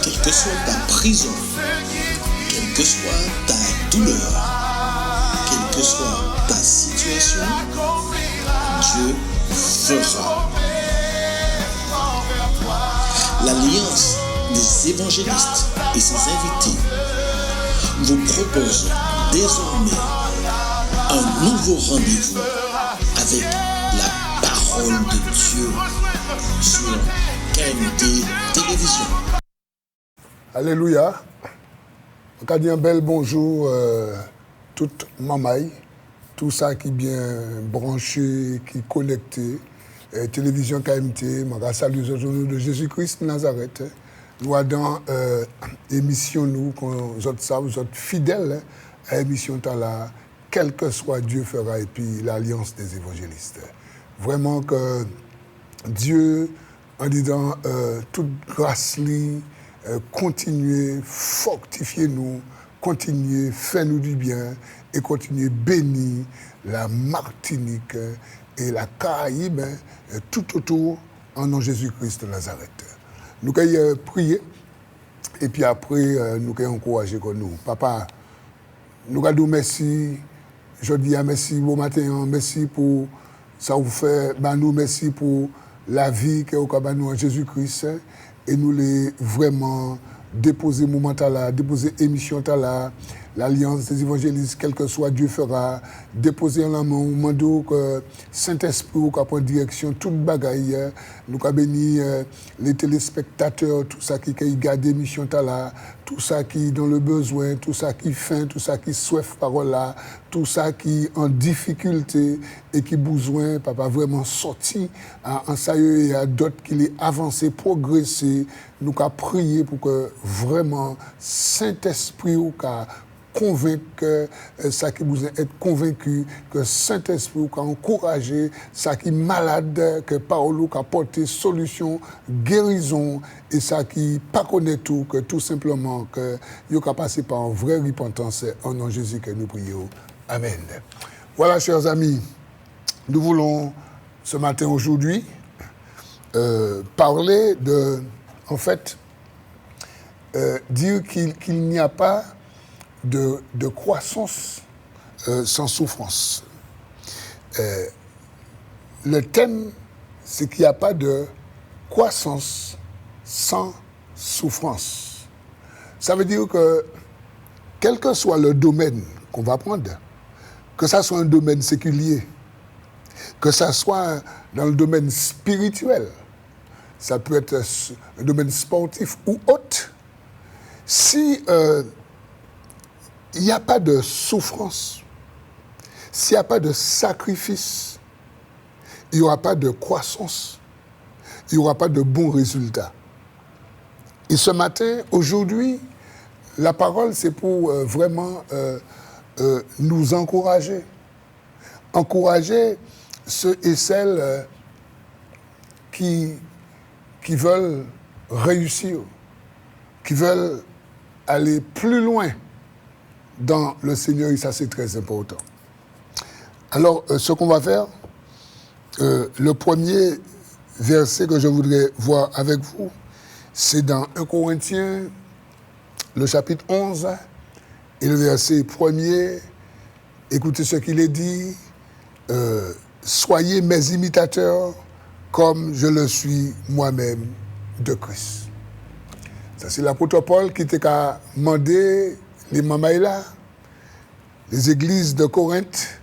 quelle que soit ta prison, quelle que soit ta douleur, quelle que soit ta situation, Dieu fera. L'Alliance des évangélistes et ses invités vous propose désormais un nouveau rendez-vous avec la parole de Dieu sur KMT Télévision. Alléluia. On a dit un bel bonjour toute mamaille, tout ça qui est bien branché, qui est connecté. Télévision KMT, je salue au nom de Jésus-Christ de Nazareth. Nous avons émission, nous, vous êtes fidèles à l'émission là, quel que soit Dieu fera, et puis l'Alliance des évangélistes. Vraiment que Dieu, en disant toute grâce, continuez, fortifiez-nous, continuez, faites-nous du bien, et continuez bénir la Martinique et la Caraïbe, tout autour, en nom de Jésus-Christ de Nazareth. Nous allons prier, et puis après, nous allons encourager nous. Papa, nous allons dire merci, je dis merci bon matin, merci pour ça vous fait, nous merci pour la vie que vous avez en Jésus-Christ, et nous les vraiment déposer moment là, déposer émission là, l'Alliance des évangélistes, quel que soit Dieu fera, déposer en main, mando que Saint-Esprit ou prend direction toute bagaille, nous avons béni les téléspectateurs, tout ça qui regarde l'émission là, tout ça qui dans le besoin, tout ça qui faim, tout ça qui soif parole là, tout ça qui en difficulté et qui besoin, papa vraiment sorti en ça et à d'autres qui les avancé, progresser, nous avons prié pour que vraiment Saint-Esprit ou convaincre ça qui vous est convaincu, que Saint-Esprit a encouragé, ça qui est malade, que Paolo a porté solution, guérison, et ça qui pas connaît tout, que tout simplement, que il a passé par une vraie repentance, en nom de Jésus que nous prions. Amen. Voilà, chers amis, nous voulons ce matin, aujourd'hui, parler de, en fait, dire qu'il n'y a pas de croissance sans souffrance. Le thème, c'est qu'il n'y a pas de croissance sans souffrance. Ça veut dire que, quel que soit le domaine qu'on va prendre, que ça soit un domaine séculier, que ça soit dans le domaine spirituel, ça peut être un domaine sportif ou autre, si il n'y a pas de souffrance, s'il n'y a pas de sacrifice, il n'y aura pas de croissance, il n'y aura pas de bons résultats. Et ce matin, aujourd'hui, la parole, c'est pour vraiment nous encourager. Encourager ceux et celles qui veulent réussir, qui veulent aller plus loin dans le Seigneur, et ça c'est très important. Alors, ce qu'on va faire, le premier verset que je voudrais voir avec vous, c'est dans 1 Corinthiens, le chapitre 11, et le verset 1er. Écoutez ce qu'il est dit, soyez mes imitateurs comme je le suis moi-même de Christ. Ça c'est l'apôtre Paul qui t'a demandé les mamaïla, les églises de Corinthe.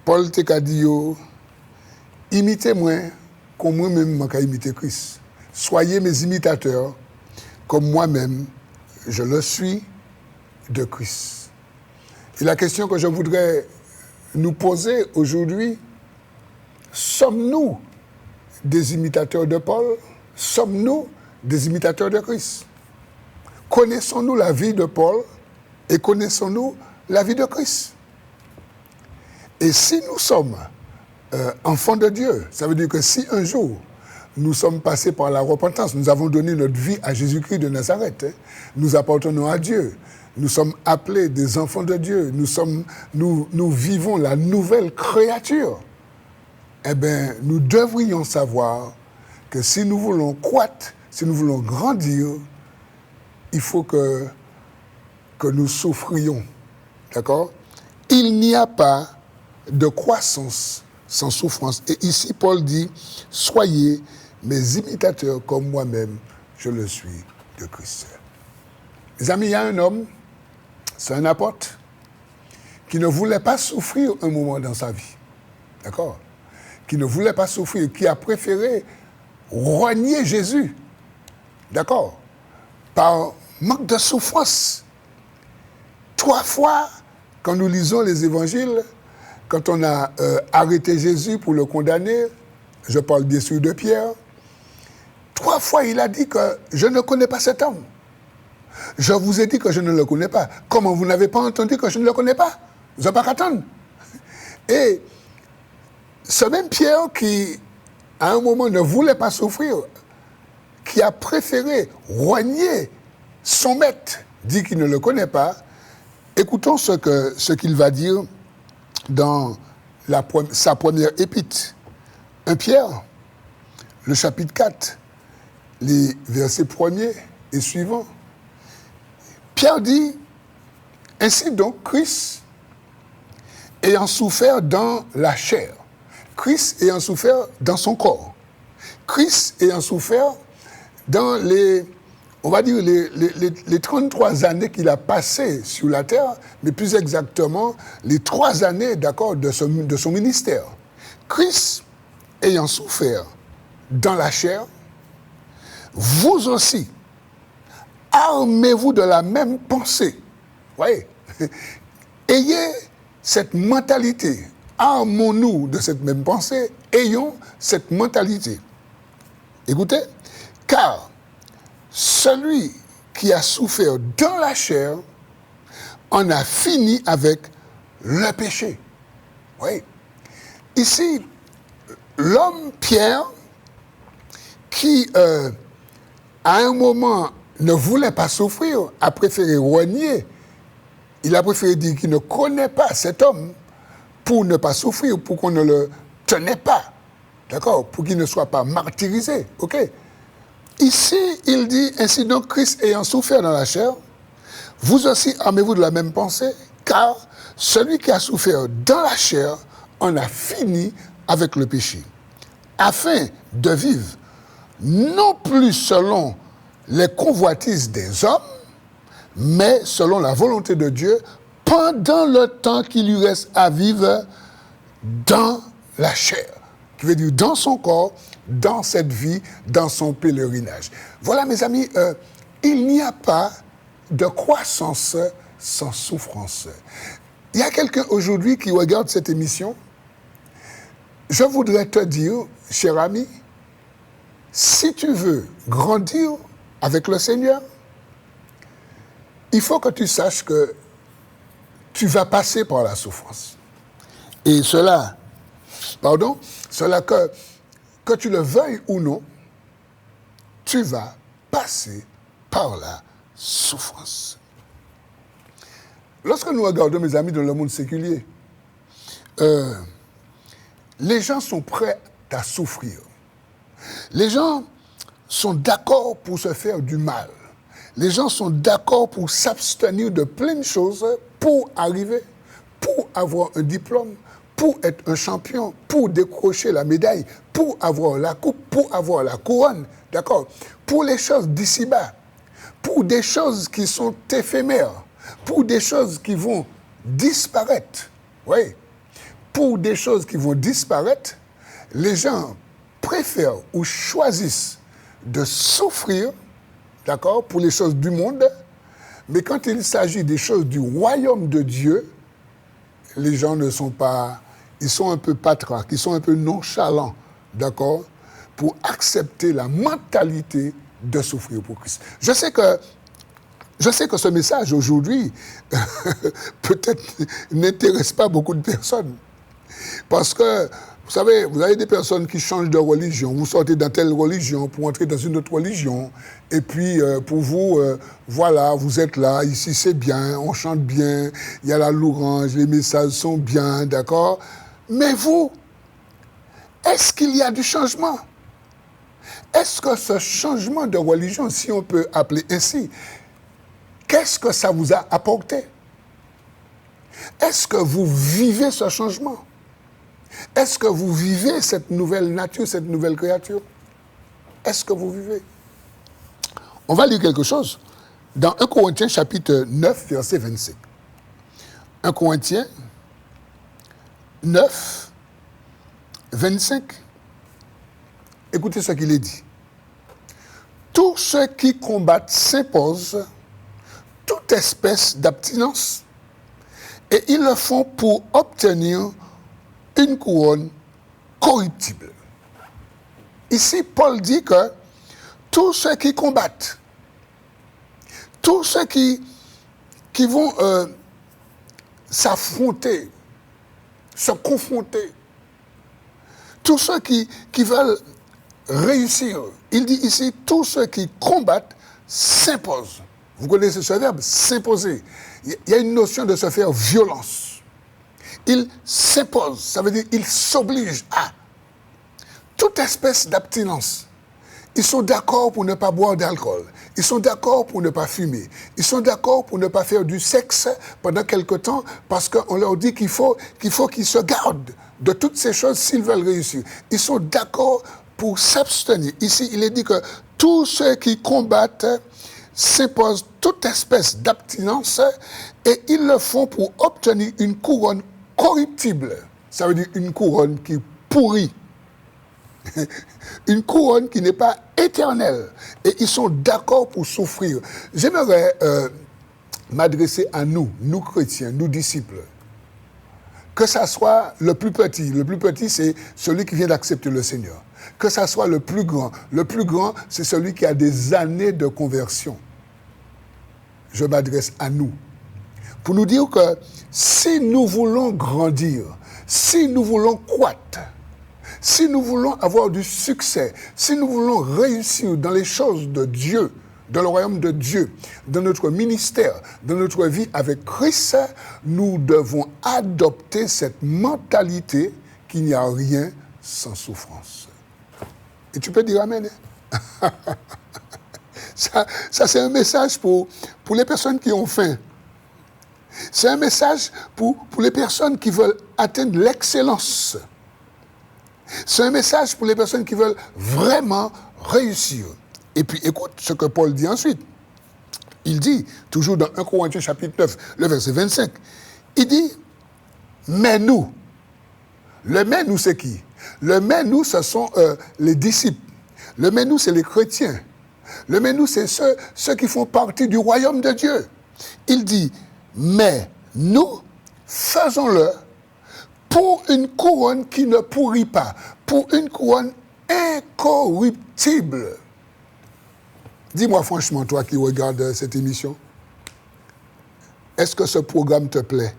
Paul t'a dit, imitez-moi comme moi-même je imite Christ. Soyez mes imitateurs comme moi-même je le suis de Christ. Et la question que je voudrais nous poser aujourd'hui, sommes-nous des imitateurs de Paul? Sommes-nous des imitateurs de Christ? Connaissons-nous la vie de Paul et connaissons-nous la vie de Christ? Et si nous sommes enfants de Dieu, ça veut dire que si un jour nous sommes passés par la repentance, nous avons donné notre vie à Jésus-Christ de Nazareth, nous appartenons à Dieu, nous sommes appelés des enfants de Dieu, nous vivons la nouvelle créature, eh bien, nous devrions savoir que si nous voulons croître, si nous voulons grandir, il faut que nous souffrions. D'accord? Il n'y a pas de croissance sans souffrance. Et ici, Paul dit, soyez mes imitateurs comme moi-même, je le suis de Christ. Mes amis, il y a un homme, c'est un apôtre, qui ne voulait pas souffrir un moment dans sa vie. D'accord? Qui ne voulait pas souffrir, qui a préféré renier Jésus. D'accord? Par manque de souffrance. 3 fois, quand nous lisons les évangiles, quand on a arrêté Jésus pour le condamner, je parle bien sûr de Pierre, 3 fois il a dit que je ne connais pas cet homme. Je vous ai dit que je ne le connais pas. Comment vous n'avez pas entendu que je ne le connais pas? Vous n'avez pas qu'à attendre. Et ce même Pierre qui, à un moment, ne voulait pas souffrir, qui a préféré renier son maître, dit qu'il ne le connaît pas, écoutons ce qu'il va dire dans sa première épître. 1 Pierre, le chapitre 4, les versets 1er et suivants. Pierre dit, « Ainsi donc, Christ, ayant souffert dans la chair, Christ ayant souffert dans son corps, Christ ayant souffert dans les 33 années qu'il a passées sur la terre, mais plus exactement, les 3 années, d'accord, de son ministère. Christ ayant souffert dans la chair, vous aussi, armez-vous de la même pensée. Voyez, ayez cette mentalité. Armons-nous de cette même pensée. Ayons cette mentalité. Écoutez, car celui qui a souffert dans la chair en a fini avec le péché. Oui. Ici, l'homme Pierre, qui à un moment ne voulait pas souffrir, a préféré renier. Il a préféré dire qu'il ne connaît pas cet homme pour ne pas souffrir, pour qu'on ne le tenait pas. D'accord? Pour qu'il ne soit pas martyrisé. OK? Ici, il dit, ainsi donc, Christ ayant souffert dans la chair, vous aussi armez-vous de la même pensée, car celui qui a souffert dans la chair en a fini avec le péché, afin de vivre non plus selon les convoitises des hommes, mais selon la volonté de Dieu, pendant le temps qu'il lui reste à vivre dans la chair, qui veut dire dans son corps, dans cette vie, dans son pèlerinage. Voilà, mes amis, il n'y a pas de croissance sans souffrance. Il y a quelqu'un aujourd'hui qui regarde cette émission. Je voudrais te dire, cher ami, si tu veux grandir avec le Seigneur, il faut que tu saches que tu vas passer par la souffrance. Et cela que tu le veuilles ou non, tu vas passer par la souffrance. Lorsque nous regardons, mes amis, dans le monde séculier, les gens sont prêts à souffrir. Les gens sont d'accord pour se faire du mal. Les gens sont d'accord pour s'abstenir de plein de choses pour arriver, pour avoir un diplôme, pour être un champion, pour décrocher la médaille, pour avoir la coupe, pour avoir la couronne, d'accord? Pour les choses d'ici-bas, pour des choses qui sont éphémères, pour des choses qui vont disparaître, oui. Pour des choses qui vont disparaître, les gens préfèrent ou choisissent de souffrir, d'accord, pour les choses du monde, mais quand il s'agit des choses du royaume de Dieu, les gens ne sont pas, ils sont un peu patraques, ils sont un peu nonchalants, d'accord, pour accepter la mentalité de souffrir pour Christ. Je sais que ce message aujourd'hui peut-être n'intéresse pas beaucoup de personnes, parce que vous savez, vous avez des personnes qui changent de religion. Vous sortez dans telle religion pour entrer dans une autre religion. Et puis, pour vous, voilà, vous êtes là, ici c'est bien, on chante bien, il y a la louange, les messages sont bien, d'accord? Mais vous, est-ce qu'il y a du changement? Est-ce que ce changement de religion, si on peut appeler ainsi, qu'est-ce que ça vous a apporté? Est-ce que vous vivez ce changement? Est-ce que vous vivez cette nouvelle nature, cette nouvelle créature? Est-ce que vous vivez? On va lire quelque chose dans 1 Corinthiens chapitre 9, verset 25. 1 Corinthiens 9, 25. Écoutez ce qu'il est dit. Tous ceux qui combattent s'imposent toute espèce d'abstinence et ils le font pour obtenir une couronne corruptible. Ici, Paul dit que tous ceux qui combattent, tous ceux qui vont s'affronter, se confronter, tous ceux qui veulent réussir, il dit ici, tous ceux qui combattent s'imposent. Vous connaissez ce verbe, s'imposer. Il y a une notion de se faire violence. Il s'impose, ça veut dire il s'oblige à toute espèce d'abstinence. Ils sont d'accord pour ne pas boire d'alcool. Ils sont d'accord pour ne pas fumer. Ils sont d'accord pour ne pas faire du sexe pendant quelque temps parce qu'on leur dit qu'il faut qu'ils se gardent de toutes ces choses s'ils veulent réussir. Ils sont d'accord pour s'abstenir. Ici, il est dit que tous ceux qui combattent s'imposent toute espèce d'abstinence et ils le font pour obtenir une couronne corruptible. Ça veut dire une couronne qui pourrit. Une couronne qui n'est pas éternelle. Et ils sont d'accord pour souffrir. J'aimerais m'adresser à nous chrétiens, nous disciples. Que ça soit le plus petit c'est celui qui vient d'accepter le Seigneur. Que ça soit le plus grand c'est celui qui a des années de conversion. Je m'adresse à nous. Pour nous dire que si nous voulons grandir, si nous voulons croître, si nous voulons avoir du succès, si nous voulons réussir dans les choses de Dieu, dans le royaume de Dieu, dans notre ministère, dans notre vie avec Christ, nous devons adopter cette mentalité qu'il n'y a rien sans souffrance. Et tu peux dire Amen. Ça c'est un message pour les personnes qui ont faim. C'est un message pour les personnes qui veulent atteindre l'excellence. C'est un message pour les personnes qui veulent vraiment réussir. Et puis écoute ce que Paul dit ensuite. Il dit, toujours dans 1 Corinthiens chapitre 9, le verset 25, il dit, mais nous. Le mais nous, c'est qui? Le mais nous, ce sont les disciples. Le mais nous, c'est les chrétiens. Le mais nous, c'est ceux qui font partie du royaume de Dieu. Il dit, mais nous, faisons-le pour une couronne qui ne pourrit pas, pour une couronne incorruptible. Dis-moi franchement, toi qui regardes cette émission, est-ce que ce programme te plaît?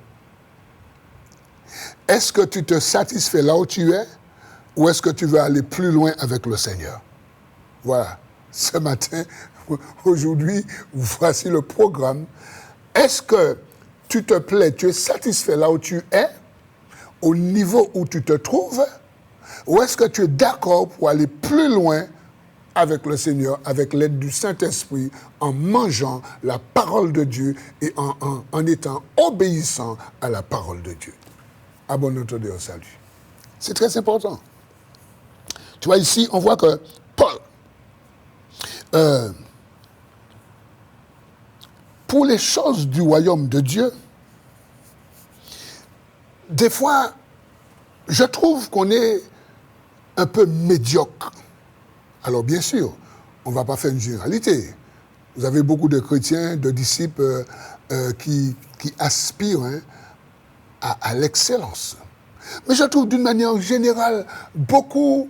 Est-ce que tu te satisfais là où tu es ou est-ce que tu veux aller plus loin avec le Seigneur? Voilà, ce matin, aujourd'hui, voici le programme. Est-ce que tu te plais, tu es satisfait là où tu es, au niveau où tu te trouves, ou est-ce que tu es d'accord pour aller plus loin avec le Seigneur, avec l'aide du Saint-Esprit, en mangeant la parole de Dieu et en étant obéissant à la parole de Dieu? Abonne-toi au salut. C'est très important. Tu vois, ici, on voit que Paul, pour les choses du royaume de Dieu, des fois, je trouve qu'on est un peu médiocre. Alors bien sûr, on ne va pas faire une généralité. Vous avez beaucoup de chrétiens, de disciples qui aspirent à l'excellence. Mais je trouve d'une manière générale, beaucoup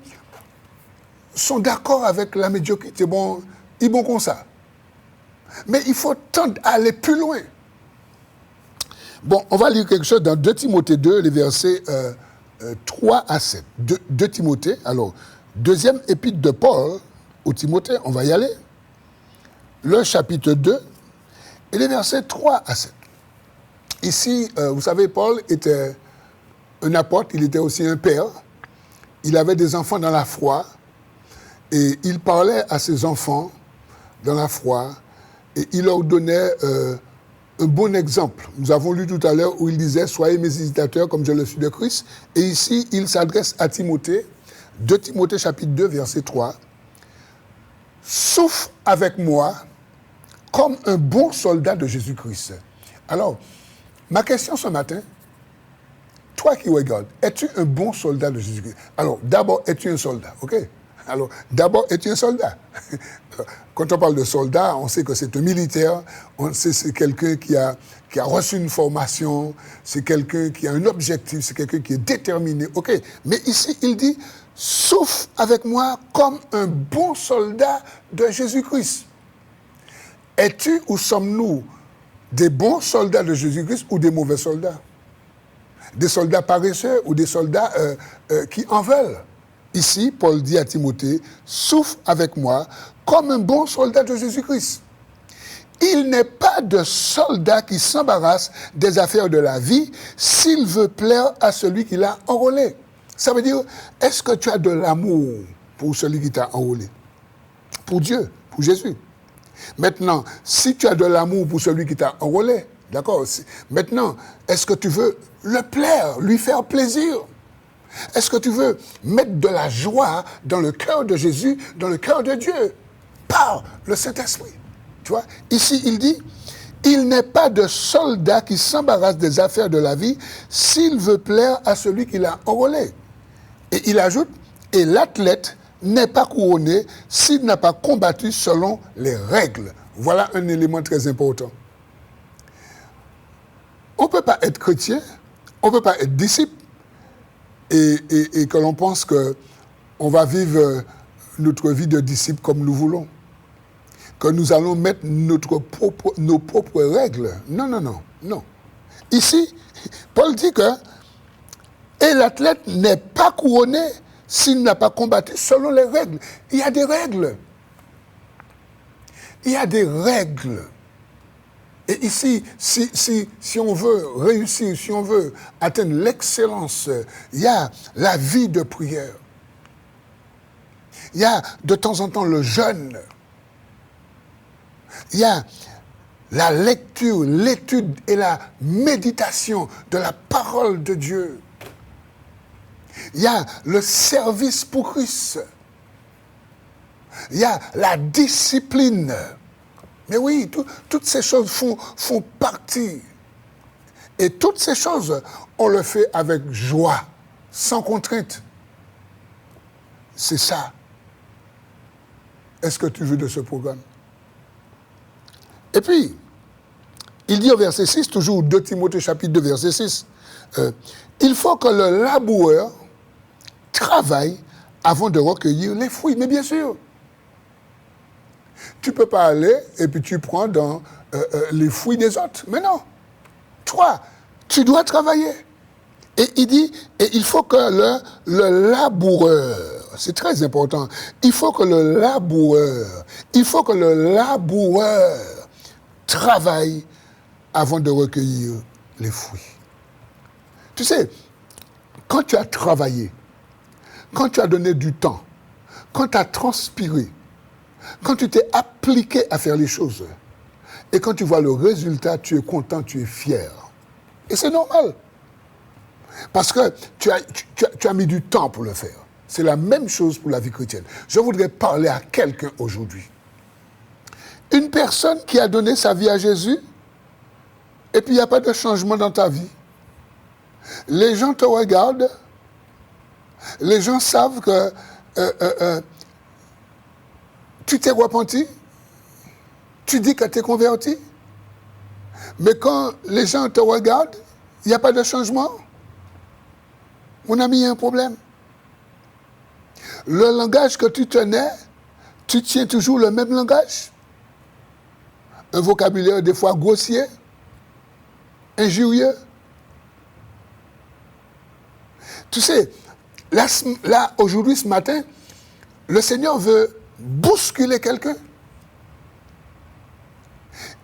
sont d'accord avec la médiocrité. Bon, ils vont comme ça. Mais il faut tendre à aller plus loin. Bon, on va lire quelque chose dans 2 Timothée 2, les versets 3 à 7. 2 Timothée, alors, deuxième épître de Paul au Timothée, on va y aller. Le chapitre 2 et les versets 3 à 7. Ici, vous savez, Paul était un apôtre, il était aussi un père. Il avait des enfants dans la foi et il parlait à ses enfants dans la foi Et il leur donnait un bon exemple. Nous avons lu tout à l'heure où il disait « Soyez mes imitateurs comme je le suis de Christ ». Et ici, il s'adresse à Timothée, 2 Timothée chapitre 2, verset 3. « Souffre avec moi comme un bon soldat de Jésus-Christ ». Alors, ma question ce matin, toi qui regardes, es-tu un bon soldat de Jésus-Christ? Alors, d'abord, es-tu un soldat, ok? Alors, d'abord, es-tu un soldat? Quand on parle de soldat, on sait que c'est un militaire, on sait que c'est quelqu'un qui a reçu une formation, c'est quelqu'un qui a un objectif, c'est quelqu'un qui est déterminé, ok? Mais ici, il dit, souffre avec moi comme un bon soldat de Jésus-Christ. Es-tu ou sommes-nous des bons soldats de Jésus-Christ ou des mauvais soldats? Des soldats paresseux ou des soldats qui en veulent? Ici, Paul dit à Timothée, souffre avec moi comme un bon soldat de Jésus-Christ. Il n'est pas de soldat qui s'embarrasse des affaires de la vie s'il veut plaire à celui qui l'a enrôlé. Ça veut dire, est-ce que tu as de l'amour pour celui qui t'a enrôlé? Pour Dieu, pour Jésus. Maintenant, si tu as de l'amour pour celui qui t'a enrôlé, d'accord? Maintenant, est-ce que tu veux le plaire, lui faire plaisir? Est-ce que tu veux mettre de la joie dans le cœur de Jésus, dans le cœur de Dieu, par le Saint-Esprit? Tu vois, ici, il dit, il n'est pas de soldat qui s'embarrasse des affaires de la vie s'il veut plaire à celui qui l'a enrôlé. Et il ajoute, et l'athlète n'est pas couronné s'il n'a pas combattu selon les règles. Voilà un élément très important. On ne peut pas être chrétien, on ne peut pas être disciple, et que l'on pense qu'on va vivre notre vie de disciple comme nous voulons. Que nous allons mettre nos propres règles. Non, non, non, non. Ici, Paul dit que et l'athlète n'est pas couronné s'il n'a pas combattu selon les règles. Il y a des règles. Il y a des règles. Et ici, si on veut réussir, si on veut atteindre l'excellence, il y a la vie de prière. Il y a de temps en temps le jeûne. Il y a la lecture, l'étude et la méditation de la parole de Dieu. Il y a le service pour Christ. Il y a la discipline. Mais oui, toutes ces choses font partie. Et toutes ces choses, on le fait avec joie, sans contrainte. C'est ça. Est-ce que tu veux de ce programme? Et puis, il dit au verset 6, toujours 2 Timothée chapitre 2, verset 6, il faut que le laboureur travaille avant de recueillir les fruits. Mais bien sûr, tu ne peux pas aller et puis tu prends dans les fruits des autres. Mais non, toi, tu dois travailler. Et il dit, et il faut que le laboureur, c'est très important, il faut que le laboureur travaille avant de recueillir les fruits. Tu sais, quand tu as travaillé, quand tu as donné du temps, quand tu as transpiré, quand tu t'es appliqué à faire les choses, et quand tu vois le résultat, tu es content, tu es fier. Et c'est normal. Parce que tu as mis du temps pour le faire. C'est la même chose pour la vie chrétienne. Je voudrais parler à quelqu'un aujourd'hui. Une personne qui a donné sa vie à Jésus, et puis il n'y a pas de changement dans ta vie. Les gens te regardent, les gens savent que tu t'es repenti, tu dis que tu es converti, mais quand les gens te regardent, il n'y a pas de changement. Mon ami, il y a un problème. Le langage que tu tenais, tu tiens toujours le même langage. Un vocabulaire des fois grossier, injurieux. Tu sais, là aujourd'hui, ce matin, le Seigneur veut bousculer quelqu'un.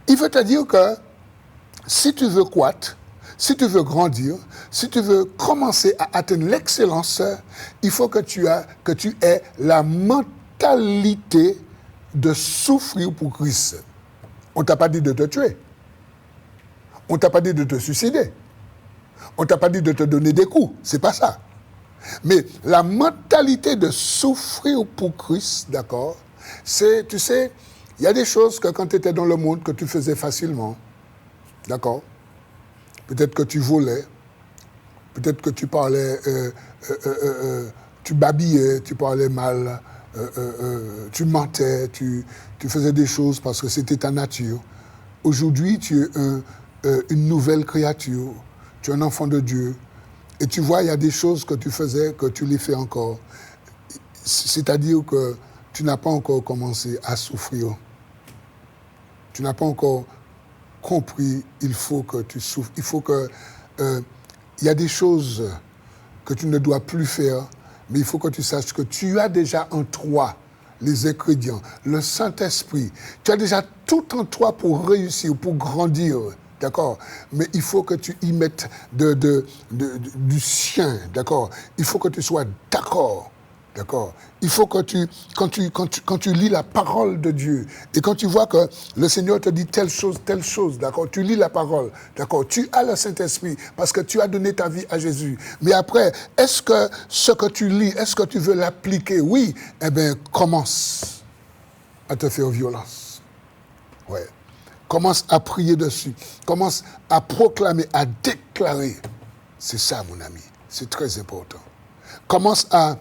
Il veut te dire que si tu veux croître, si tu veux grandir, si tu veux commencer à atteindre l'excellence, il faut que tu aies la mentalité de souffrir pour Christ. On ne t'a pas dit de te tuer. On ne t'a pas dit de te suicider. On ne t'a pas dit de te donner des coups. C'est pas ça. Mais la mentalité de souffrir pour Christ, d'accord, c'est, tu sais, il y a des choses que quand tu étais dans le monde que tu faisais facilement, d'accord. Peut-être que tu volais, peut-être que tu parlais, tu babillais, tu parlais mal, tu mentais, tu faisais des choses parce que c'était ta nature. Aujourd'hui, tu es une nouvelle créature, tu es un enfant de Dieu. Et tu vois, il y a des choses que tu faisais, que tu les fais encore. C'est-à-dire que tu n'as pas encore commencé à souffrir. Tu n'as pas encore compris, il faut que tu souffres. Il faut que... il y a des choses que tu ne dois plus faire, mais il faut que tu saches que tu as déjà en toi les ingrédients, le Saint-Esprit. Tu as déjà tout en toi pour réussir, pour grandir. D'accord? Mais il faut que tu y mettes du sien, d'accord? Il faut que tu sois d'accord, d'accord? Il faut que quand tu lis la parole de Dieu, et quand tu vois que le Seigneur te dit telle chose, d'accord? Tu lis la parole, d'accord? Tu as le Saint-Esprit, parce que tu as donné ta vie à Jésus. Mais après, est-ce que ce que tu lis, est-ce que tu veux l'appliquer? Oui, eh bien, commence à te faire violence. Ouais. Commence à prier dessus. Commence à proclamer, à déclarer. C'est ça, mon ami. C'est très important. Commence à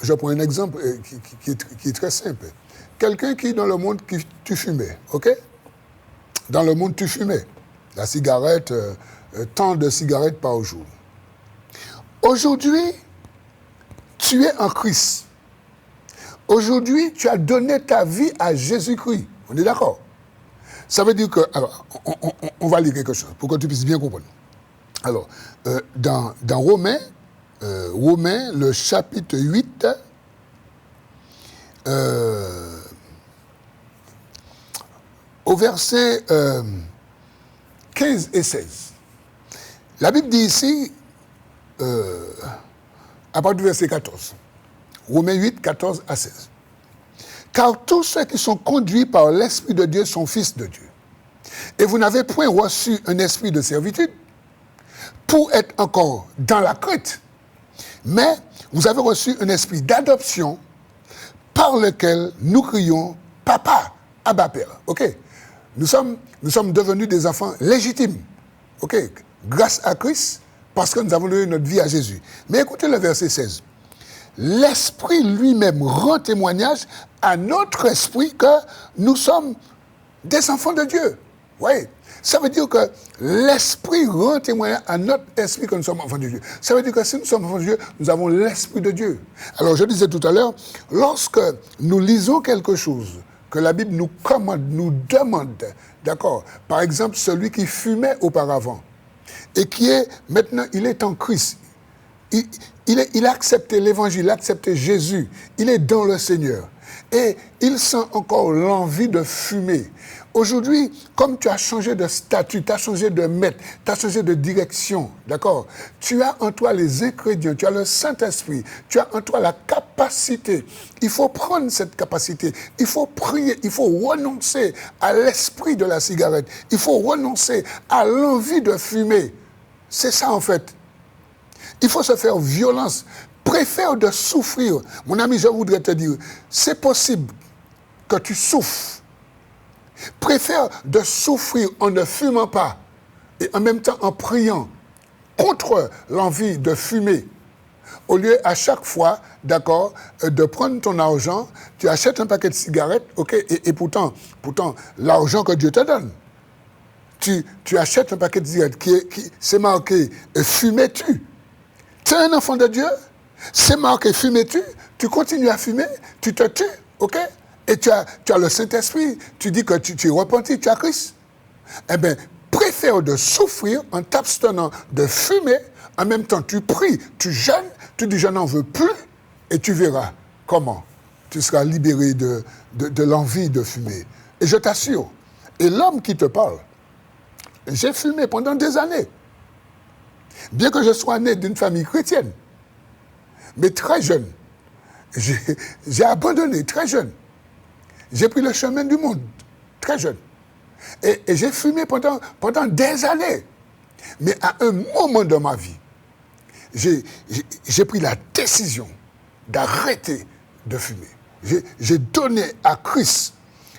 je prends un exemple qui est très simple. Quelqu'un qui, dans le monde, tu fumais, ok? Dans le monde, tu fumais. La cigarette, tant de cigarettes par jour. Aujourd'hui, tu es en Christ. Aujourd'hui, tu as donné ta vie à Jésus-Christ. On est d'accord? Ça veut dire que... Alors, on va lire quelque chose pour que tu puisses bien comprendre. Alors, dans Romains, le chapitre 8, au verset 15 et 16. La Bible dit ici, à partir du verset 14, Romains 8, 14 à 16. Car tous ceux qui sont conduits par l'Esprit de Dieu sont fils de Dieu. Et vous n'avez point reçu un esprit de servitude pour être encore dans la crainte, mais vous avez reçu un esprit d'adoption par lequel nous crions « Papa, Abba Père ». Ok? Nous sommes devenus des enfants légitimes. Ok? Grâce à Christ, parce que nous avons donné notre vie à Jésus. Mais écoutez le verset 16. L'Esprit lui-même rend témoignage à notre esprit que nous sommes des enfants de Dieu. Oui, ça veut dire que l'Esprit rend témoignage à notre esprit que nous sommes enfants de Dieu. Ça veut dire que si nous sommes enfants de Dieu, nous avons l'Esprit de Dieu. Alors je disais tout à l'heure, lorsque nous lisons quelque chose que la Bible nous commande, nous demande, d'accord, par exemple celui qui fumait auparavant et qui est maintenant, il est en Christ. Il a accepté l'évangile, il a accepté Jésus, il est dans le Seigneur. Et il sent encore l'envie de fumer. Aujourd'hui, comme tu as changé de statut, tu as changé de maître, tu as changé de direction, d'accord? Tu as en toi les ingrédients, tu as le Saint-Esprit, tu as en toi la capacité. Il faut prendre cette capacité, il faut prier, il faut renoncer à l'esprit de la cigarette, il faut renoncer à l'envie de fumer. C'est ça en fait. Il faut se faire violence. Préfère de souffrir. Mon ami, je voudrais te dire, c'est possible que tu souffres. Préfère de souffrir en ne fumant pas et en même temps en priant contre l'envie de fumer. Au lieu à chaque fois, d'accord, de prendre ton argent, tu achètes un paquet de cigarettes, ok, et pourtant, l'argent que Dieu te donne, tu achètes un paquet de cigarettes qui c'est marqué « fumais-tu ». Tu es un enfant de Dieu, c'est marqué « fumais-tu », tu continues à fumer, tu te tues, ok? Et tu as le Saint-Esprit, tu dis que tu es repenti, tu as Christ. Eh bien, préfère de souffrir en t'abstenant de fumer, en même temps tu pries, tu jeûnes, tu dis « je n'en veux plus » et tu verras comment tu seras libéré de l'envie de fumer. Et je t'assure, et l'homme qui te parle, j'ai fumé pendant des années. Bien que je sois né d'une famille chrétienne, mais très jeune, j'ai abandonné très jeune. J'ai pris le chemin du monde très jeune. Et j'ai fumé pendant des années. Mais à un moment de ma vie, j'ai pris la décision d'arrêter de fumer. J'ai donné à Christ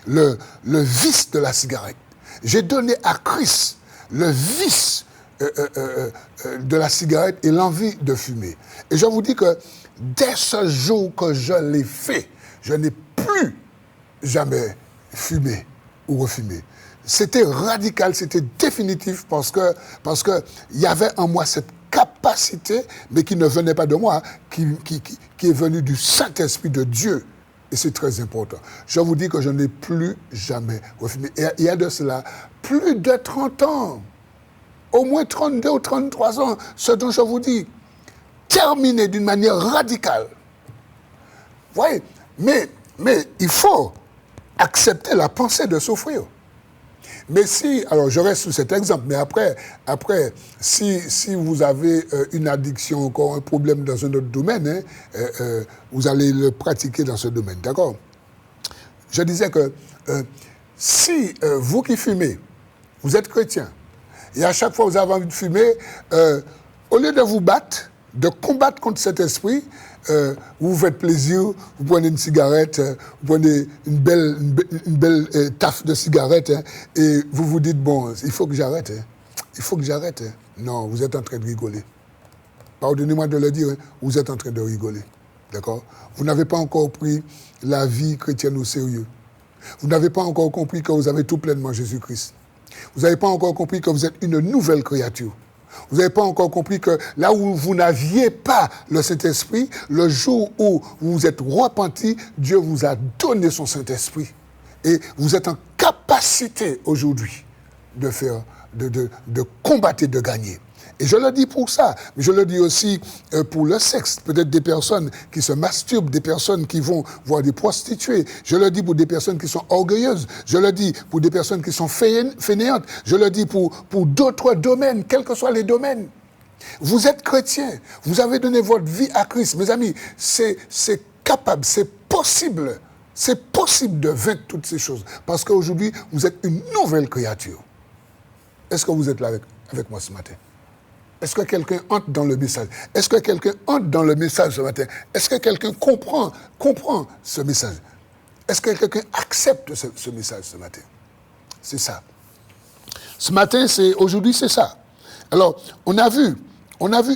le vice de la cigarette. J'ai donné à Christ le vice de la cigarette et l'envie de fumer. Et je vous dis que dès ce jour que je l'ai fait, je n'ai plus jamais fumé ou refumé. C'était radical, c'était définitif parce que il y avait en moi cette capacité, mais qui ne venait pas de moi, qui est venue du Saint-Esprit de Dieu. Et c'est très important. Je vous dis que je n'ai plus jamais refumé. Et il y a de cela plus de 30 ans, au moins 32 ou 33 ans, ce dont je vous dis, terminé d'une manière radicale. Vous voyez, mais il faut accepter la pensée de souffrir. Mais si, alors je reste sur cet exemple, mais après si vous avez une addiction, encore un problème dans un autre domaine, vous allez le pratiquer dans ce domaine, d'accord? Je disais que si vous qui fumez, vous êtes chrétien, et à chaque fois que vous avez envie de fumer, au lieu de vous battre, de combattre contre cet esprit, vous vous faites plaisir, vous prenez une cigarette, vous prenez une belle taffe de cigarette, et vous vous dites, bon, il faut que j'arrête. Il faut que j'arrête. Non, vous êtes en train de rigoler. Pardonnez-moi de le dire, vous êtes en train de rigoler. D'accord? Vous n'avez pas encore pris la vie chrétienne au sérieux. Vous n'avez pas encore compris que vous avez tout pleinement Jésus-Christ. Vous n'avez pas encore compris que vous êtes une nouvelle créature. Vous n'avez pas encore compris que là où vous n'aviez pas le Saint-Esprit, le jour où vous vous êtes repenti, Dieu vous a donné son Saint-Esprit. Et vous êtes en capacité aujourd'hui de faire, de combattre et de gagner. Et je le dis pour ça, mais je le dis aussi pour le sexe. Peut-être des personnes qui se masturbent, des personnes qui vont voir des prostituées. Je le dis pour des personnes qui sont orgueilleuses. Je le dis pour des personnes qui sont fainéantes. Je le dis pour d'autres domaines, quels que soient les domaines. Vous êtes chrétien, vous avez donné votre vie à Christ. Mes amis, c'est capable, c'est possible de vaincre toutes ces choses. Parce qu'aujourd'hui, vous êtes une nouvelle créature. Est-ce que vous êtes là avec moi ce matin? Est-ce que quelqu'un entre dans le message? Est-ce que quelqu'un entre dans le message ce matin? Est-ce que quelqu'un comprend ce message? Est-ce que quelqu'un accepte ce message ce matin? C'est ça. Ce matin, aujourd'hui, c'est ça. Alors, on a vu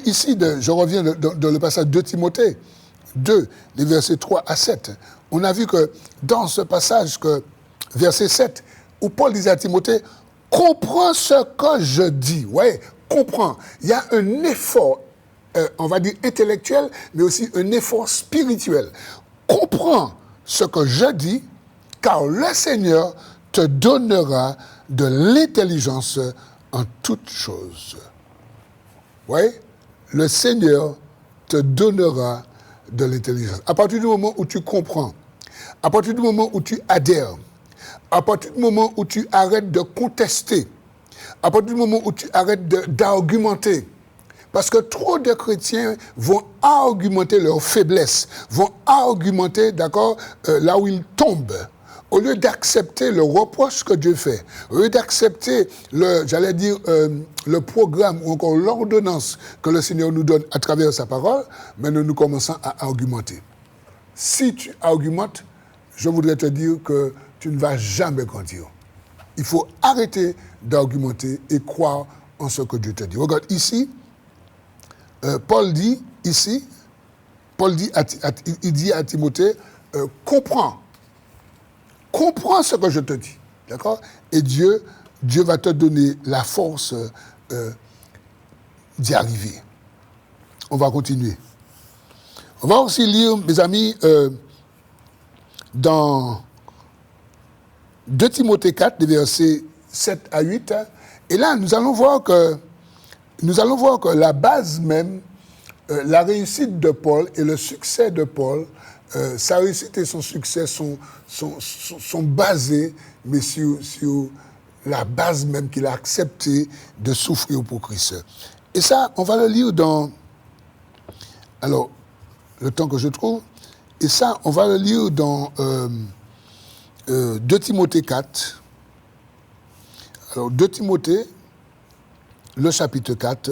ici, je reviens dans le passage de Timothée 2, les versets 3 à 7. On a vu que dans ce passage, verset 7, où Paul disait à Timothée, comprends ce que je dis. Ouais, comprends. Il y a un effort, on va dire intellectuel, mais aussi un effort spirituel. Comprends ce que je dis, car le Seigneur te donnera de l'intelligence en toutes choses. Oui, le Seigneur te donnera de l'intelligence. À partir du moment où tu comprends, à partir du moment où tu adhères, à partir du moment où tu arrêtes de contester, à partir du moment où tu arrêtes d'argumenter, parce que trop de chrétiens vont argumenter leur faiblesse, vont argumenter, d'accord, là où ils tombent, au lieu d'accepter le reproche que Dieu fait, au lieu d'accepter le programme ou encore l'ordonnance que le Seigneur nous donne à travers sa parole, maintenant nous commençons à argumenter. Si tu argumentes, je voudrais te dire que tu ne vas jamais grandir. Il faut arrêter d'argumenter et croire en ce que Dieu te dit. Regarde ici, Paul dit à Timothée, comprends ce que je te dis, d'accord? Et Dieu va te donner la force d'y arriver. On va continuer. On va aussi lire, mes amis, dans 2 Timothée 4, des versets 7 à 8, et là, nous allons voir que la base même, la réussite de Paul et le succès de Paul, sa réussite et son succès sont basés, mais sur la base même qu'il a accepté de souffrir pour Christ. Et ça, on va le lire dans... Alors, le temps que je trouve, et ça, on va le lire dans 2 Timothée 4, Alors, 2 Timothée, le chapitre 4,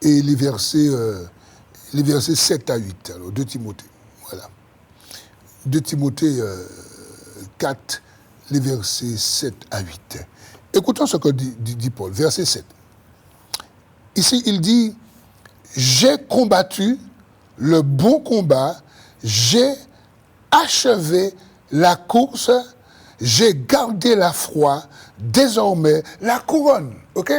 et les versets 7 à 8. Alors, 2 Timothée, voilà. 2 Timothée 4, les versets 7 à 8. Écoutons ce que dit Paul, verset 7. Ici, il dit, « J'ai combattu le bon combat, j'ai achevé la course, j'ai gardé la foi, désormais la couronne, ok?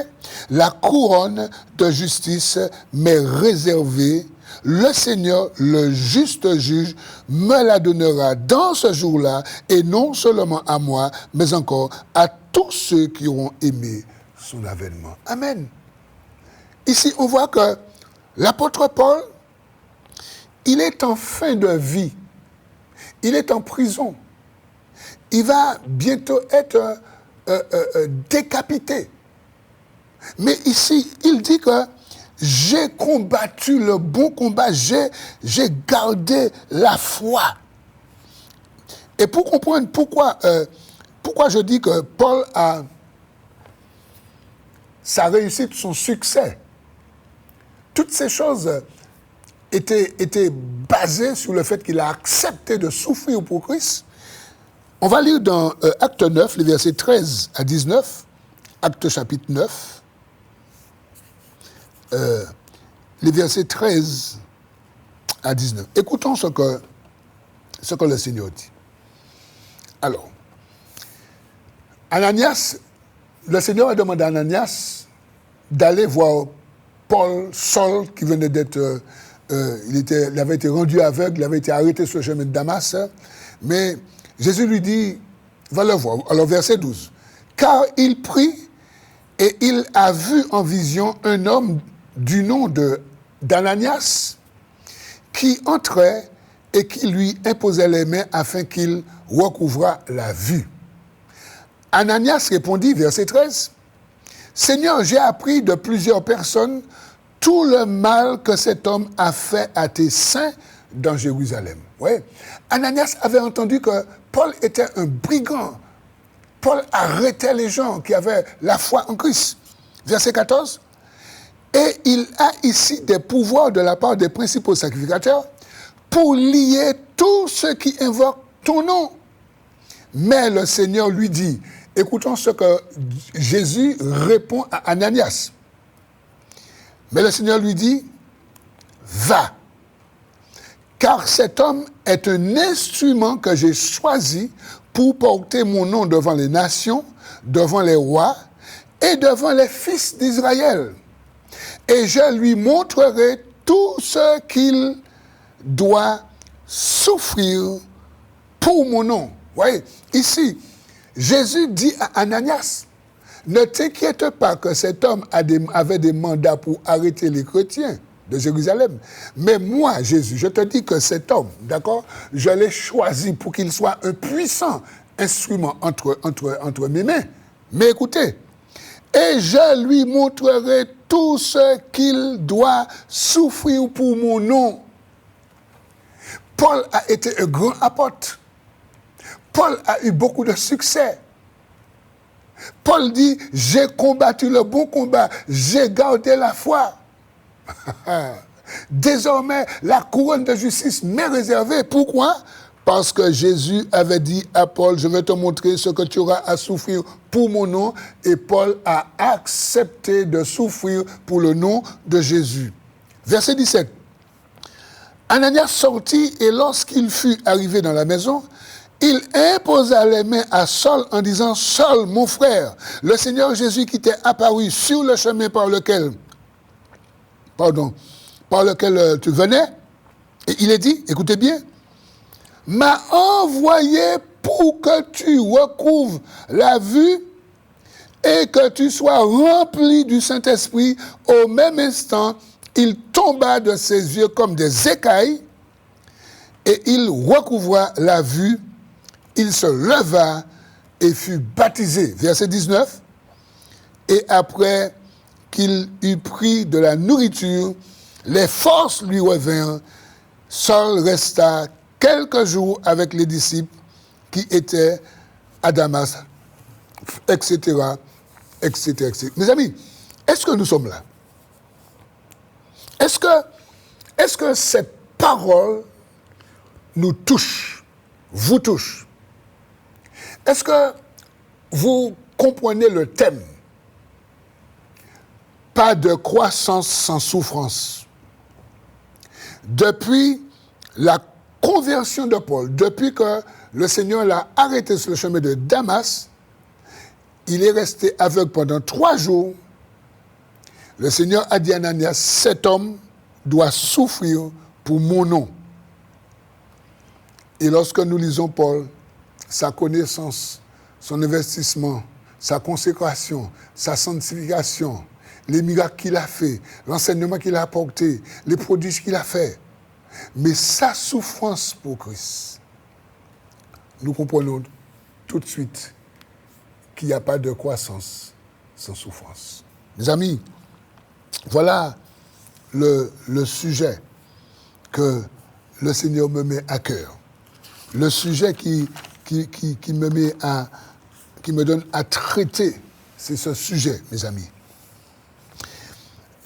La couronne de justice m'est réservée. Le Seigneur, le juste juge, me la donnera dans ce jour-là, et non seulement à moi, mais encore à tous ceux qui auront aimé son avènement. » Amen. Ici, on voit que l'apôtre Paul, il est en fin de vie. Il est en prison. Il va bientôt être décapité. Mais ici, il dit que j'ai combattu le bon combat, j'ai gardé la foi. Et pour comprendre pourquoi je dis que Paul a sa réussite, son succès, toutes ces choses étaient basées sur le fait qu'il a accepté de souffrir pour Christ. On va lire dans Acte 9, les versets 13 à 19, Acte chapitre 9, les versets 13 à 19. Écoutons ce que le Seigneur dit. Alors, Ananias, le Seigneur a demandé à Ananias d'aller voir Saul, qui venait d'être... il avait été rendu aveugle, il avait été arrêté sur le chemin de Damas, mais Jésus lui dit, va le voir. Alors, verset 12. « Car il prit et il a vu en vision un homme du nom d'Ananias qui entrait et qui lui imposait les mains afin qu'il recouvrât la vue. Ananias répondit, verset 13, « Seigneur, j'ai appris de plusieurs personnes tout le mal que cet homme a fait à tes saints dans Jérusalem. » Ouais. Ananias avait entendu que Paul était un brigand. Paul arrêtait les gens qui avaient la foi en Christ. Verset 14. « Et il a ici des pouvoirs de la part des principaux sacrificateurs pour lier tous ceux qui invoquent ton nom. » Mais le Seigneur lui dit, écoutons ce que Jésus répond à Ananias. Mais le Seigneur lui dit, va, car cet homme est un instrument que j'ai choisi pour porter mon nom devant les nations, devant les rois et devant les fils d'Israël. Et je lui montrerai tout ce qu'il doit souffrir pour mon nom. Vous voyez, ici, Jésus dit à Ananias, ne t'inquiète pas que cet homme avait des mandats pour arrêter les chrétiens de Jérusalem. Mais moi, Jésus, je te dis que cet homme, d'accord, je l'ai choisi pour qu'il soit un puissant instrument entre mes mains. Mais écoutez, et je lui montrerai tout ce qu'il doit souffrir pour mon nom. Paul a été un grand apôtre. Paul a eu beaucoup de succès. Paul dit, j'ai combattu le bon combat, j'ai gardé la foi. Désormais, la couronne de justice m'est réservée. Pourquoi? Parce que Jésus avait dit à Paul, je vais te montrer ce que tu auras à souffrir pour mon nom. Et Paul a accepté de souffrir pour le nom de Jésus. Verset 17. Ananias sortit et lorsqu'il fut arrivé dans la maison, il imposa les mains à Saul en disant, Saul, mon frère, le Seigneur Jésus qui t'est apparu sur le chemin par lequel tu venais, et il est dit, écoutez bien, m'a envoyé pour que tu recouvres la vue et que tu sois rempli du Saint-Esprit. Au même instant, il tomba de ses yeux comme des écailles et il recouvra la vue. Il se leva et fut baptisé. Verset 19. Et après qu'il eut pris de la nourriture, les forces lui revinrent. Saul resta quelques jours avec les disciples qui étaient à Damas, etc., etc., etc. Mes amis, est-ce que nous sommes là? Est-ce que cette parole nous touche, vous touche? Est-ce que vous comprenez le thème? Pas de croissance sans souffrance. Depuis la conversion de Paul, depuis que le Seigneur l'a arrêté sur le chemin de Damas, il est resté aveugle pendant 3 jours. Le Seigneur a dit à Ananias, cet homme doit souffrir pour mon nom. Et lorsque nous lisons Paul, sa connaissance, son investissement, sa consécration, sa sanctification, les miracles qu'il a fait, l'enseignement qu'il a apporté, les prodiges qu'il a fait, mais sa souffrance pour Christ, nous comprenons tout de suite qu'il n'y a pas de croissance sans souffrance. Mes amis, voilà le sujet que le Seigneur me met à cœur. Le sujet qui me donne à traiter, c'est ce sujet, mes amis.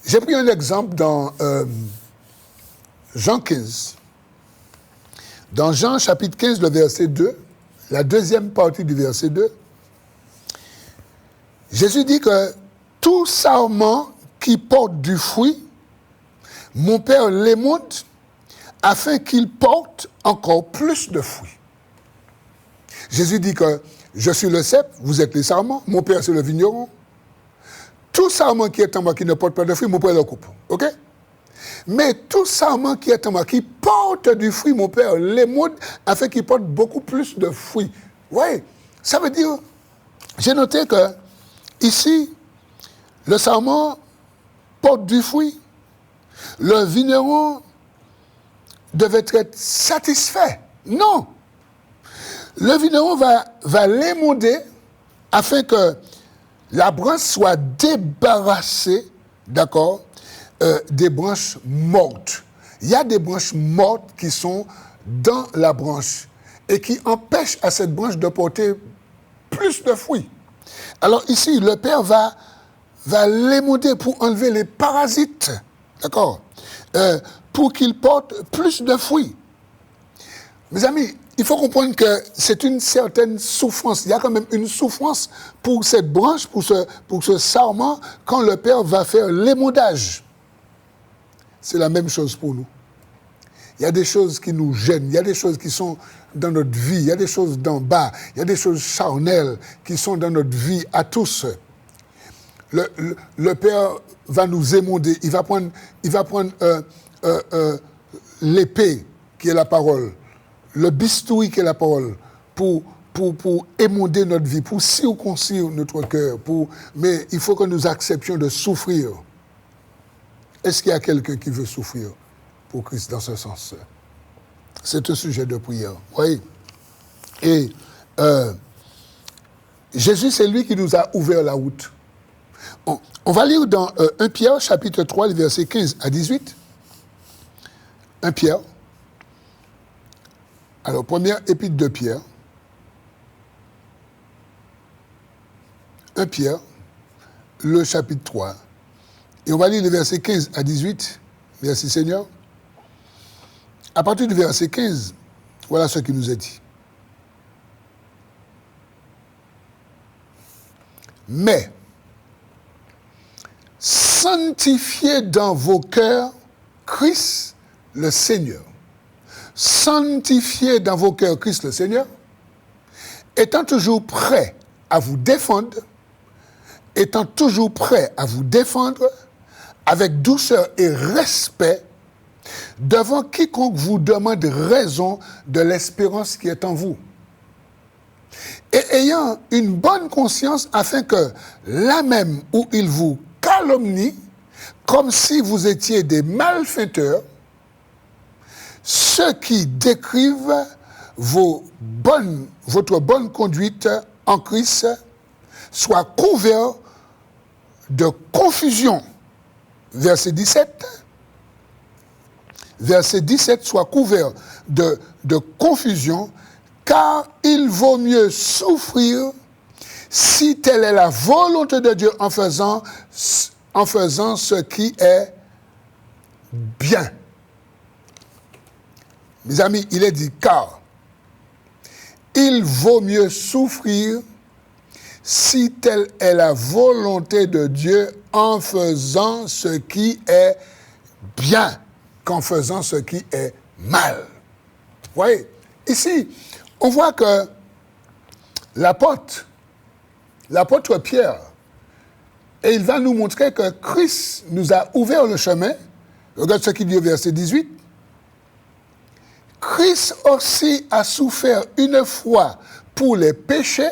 J'ai pris un exemple dans Jean 15. Dans Jean chapitre 15, le verset 2, la deuxième partie du verset 2, Jésus dit que tout sarment qui porte du fruit, mon Père l'émonde afin qu'il porte encore plus de fruits. Jésus dit que je suis le cep, vous êtes les sarments, mon Père c'est le vigneron. Tout sarment qui est en moi qui ne porte pas de fruit, mon Père le coupe. Ok? Mais tout sarment qui est en moi qui porte du fruit, mon Père l'émonde afin qu'il porte beaucoup plus de fruits. Oui, ça veut dire, j'ai noté que ici, le sarment porte du fruit. Le vigneron devait être satisfait. Non. Le vigneron va l'émonder afin que la branche soit débarrassée, d'accord, des branches mortes. Il y a des branches mortes qui sont dans la branche et qui empêchent à cette branche de porter plus de fruits. Alors ici, le Père va l'émonder pour enlever les parasites, d'accord, pour qu'il porte plus de fruits. Mes amis, il faut comprendre que c'est une certaine souffrance. Il y a quand même une souffrance pour cette branche, pour ce sarment, quand le Père va faire l'émondage. C'est la même chose pour nous. Il y a des choses qui nous gênent, il y a des choses qui sont dans notre vie, il y a des choses d'en bas, il y a des choses charnelles qui sont dans notre vie à tous. Le Père va nous émonder, il va prendre l'épée qui est la parole, le bistouri qui est la parole, pour émonder notre vie, pour circoncire notre cœur, mais il faut que nous acceptions de souffrir. Est-ce qu'il y a quelqu'un qui veut souffrir pour Christ dans ce sens? C'est un sujet de prière. Oui. Et Jésus, c'est lui qui nous a ouvert la route. On va lire dans 1 Pierre, chapitre 3, les versets 15 à 18. 1 Pierre. Alors, première épître de Pierre. 1 Pierre, le chapitre 3. Et on va lire les versets 15 à 18. Merci Seigneur. À partir du verset 15, voilà ce qu'il nous est dit. Mais, sanctifiez dans vos cœurs Christ le Seigneur. Sanctifiez dans vos cœurs Christ le Seigneur, étant toujours prêt à vous défendre, avec douceur et respect, devant quiconque vous demande raison de l'espérance qui est en vous. Et ayant une bonne conscience afin que là même où il vous calomnie, comme si vous étiez des malfaiteurs, ceux qui décrivent votre bonne conduite en Christ soient couverts de confusion. Verset 17. Verset 17, soit couvert de confusion, car il vaut mieux souffrir si telle est la volonté de Dieu en faisant ce qui est bien. Mes amis, il est dit car il vaut mieux souffrir si telle est la volonté de Dieu en faisant ce qui est bien qu'en faisant ce qui est mal. Vous voyez, ici, on voit que l'apôtre Pierre, et il va nous montrer que Christ nous a ouvert le chemin. Regarde ce qu'il dit au verset 18. Christ aussi a souffert une fois pour les péchés,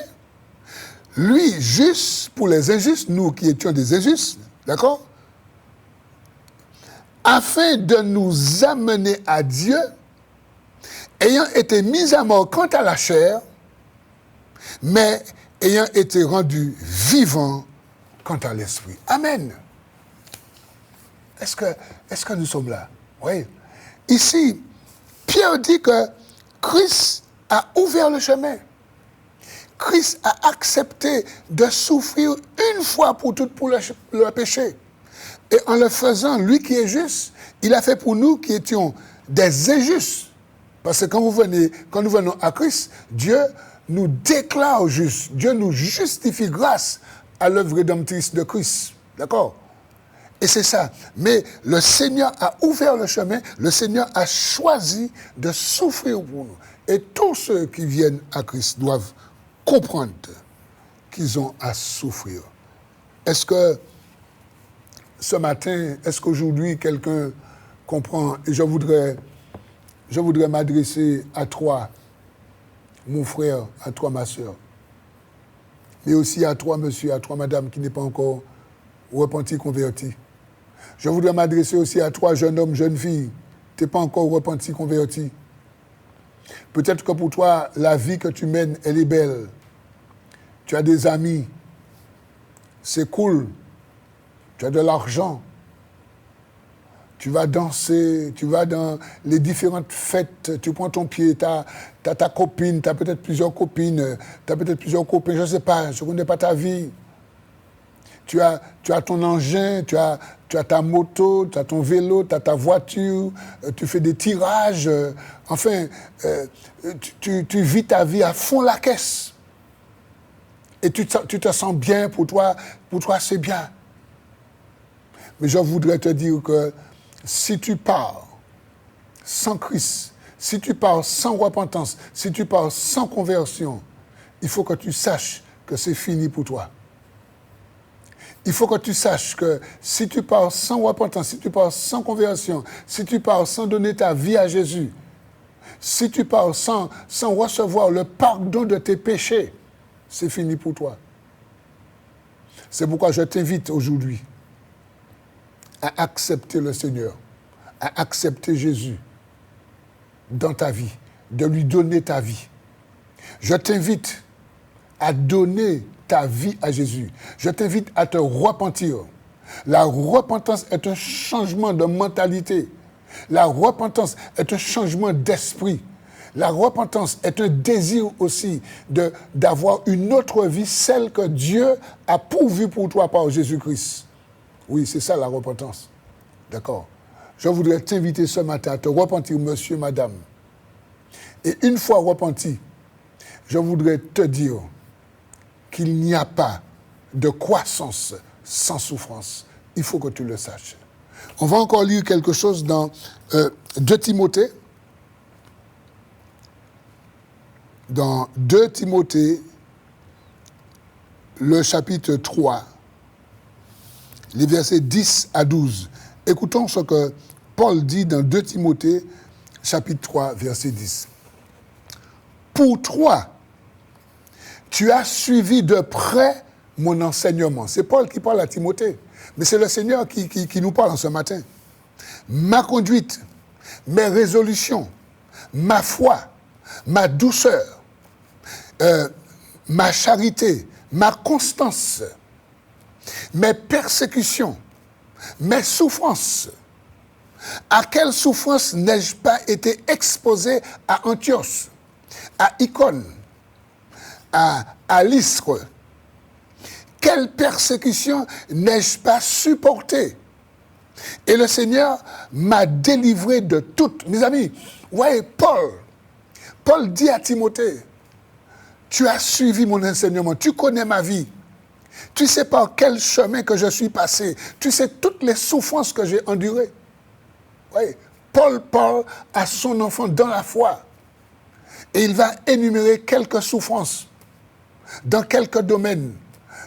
lui juste pour les injustes, nous qui étions des injustes, d'accord? Afin de nous amener à Dieu, ayant été mis à mort quant à la chair, mais ayant été rendu vivant quant à l'esprit. Amen. Est-ce que nous sommes là? Oui. Ici, Pierre dit que Christ a ouvert le chemin. Christ a accepté de souffrir une fois pour toutes pour le péché. Et en le faisant, lui qui est juste, il a fait pour nous qui étions des injustes. Parce que quand nous venons à Christ, Dieu nous déclare justes. Dieu nous justifie grâce à l'œuvre rédemptrice de Christ. D'accord? Et c'est ça. Mais le Seigneur a ouvert le chemin, le Seigneur a choisi de souffrir pour nous. Et tous ceux qui viennent à Christ doivent comprendre qu'ils ont à souffrir. Est-ce que ce matin, est-ce qu'aujourd'hui quelqu'un comprend? Et je voudrais m'adresser à toi, mon frère, à toi, ma soeur, mais aussi à toi, monsieur, à toi, madame, qui n'est pas encore repenti, converti. Je voudrais m'adresser aussi à toi, jeune homme, jeune fille, tu n'es pas encore repenti, converti. Peut-être que pour toi, la vie que tu mènes, elle est belle. Tu as des amis, c'est cool. Tu as de l'argent. Tu vas danser, tu vas dans les différentes fêtes, tu prends ton pied, tu as ta copine, tu as peut-être plusieurs copines, tu as peut-être plusieurs copains, je ne sais pas, je ne connais pas ta vie. Tu as ton engin, tu as ta moto, tu as ton vélo, tu as ta voiture, tu fais des tirages, enfin, tu vis ta vie à fond la caisse. Et tu te sens bien, pour toi c'est bien. Mais je voudrais te dire que si tu pars sans Christ, si tu pars sans repentance, si tu pars sans conversion, il faut que tu saches que c'est fini pour toi. Il faut que tu saches que si tu pars sans repentance, si tu pars sans conversion, si tu pars sans donner ta vie à Jésus, si tu pars sans recevoir le pardon de tes péchés, c'est fini pour toi. C'est pourquoi je t'invite aujourd'hui à accepter le Seigneur, à accepter Jésus dans ta vie, de lui donner ta vie. Je t'invite à donner ta vie à Jésus. Je t'invite à te repentir. La repentance est un changement de mentalité. La repentance est un changement d'esprit. La repentance est un désir aussi d'avoir une autre vie, celle que Dieu a pourvue pour toi par Jésus-Christ. Oui, c'est ça la repentance. D'accord? Je voudrais t'inviter ce matin à te repentir, monsieur, madame. Et une fois repenti, je voudrais te dire qu'il n'y a pas de croissance sans souffrance. Il faut que tu le saches. On va encore lire quelque chose dans 2 Timothée. Dans 2 Timothée, le chapitre 3, les versets 10 à 12. Écoutons ce que Paul dit dans 2 Timothée, chapitre 3, verset 10. Pour toi, tu as suivi de près mon enseignement. C'est Paul qui parle à Timothée, mais c'est le Seigneur qui nous parle en ce matin. Ma conduite, mes résolutions, ma foi, ma douceur, ma charité, ma constance, mes persécutions, mes souffrances. À quelle souffrance n'ai-je pas été exposé à Antioche? à Icône, à Lystre, quelle persécution n'ai-je pas supportée? Et le Seigneur m'a délivré de toutes. Mes amis, voyez, Paul dit à Timothée, tu as suivi mon enseignement, tu connais ma vie, tu sais par quel chemin que je suis passé, tu sais toutes les souffrances que j'ai endurées. Voyez, Paul parle à son enfant dans la foi et il va énumérer quelques souffrances dans quelques domaines,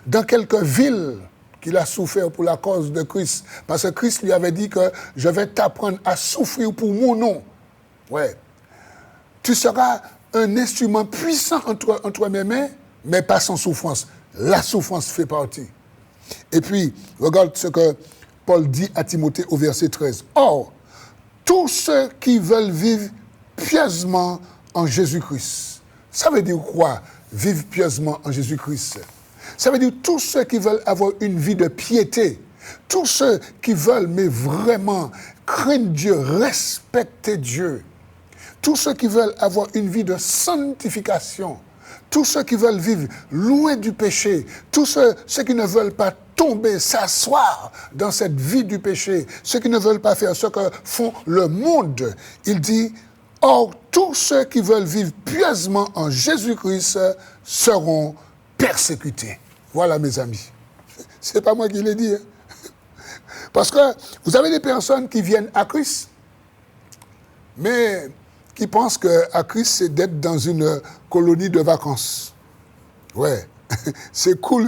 dans quelques villes qu'il a souffert pour la cause de Christ. Parce que Christ lui avait dit que je vais t'apprendre à souffrir pour mon nom. Ouais. Tu seras un instrument puissant entre mes mains, mais pas sans souffrance. La souffrance fait partie. Et puis, regarde ce que Paul dit à Timothée au verset 13. Or, tous ceux qui veulent vivre pieusement en Jésus-Christ. Ça veut dire quoi, vivre pieusement en Jésus-Christ? Ça veut dire tous ceux qui veulent avoir une vie de piété, tous ceux qui veulent, mais vraiment, craindre Dieu, respecter Dieu, tous ceux qui veulent avoir une vie de sanctification, tous ceux qui veulent vivre loin du péché, tous ceux qui ne veulent pas tomber, s'asseoir dans cette vie du péché, ceux qui ne veulent pas faire ce que font le monde. Il dit, or, tous ceux qui veulent vivre pieusement en Jésus-Christ seront persécutés. Voilà, mes amis. C'est pas moi qui l'ai dit. Hein. Parce que vous avez des personnes qui viennent à Christ, mais qui pensent qu'à Christ, c'est d'être dans une colonie de vacances. Ouais, c'est cool,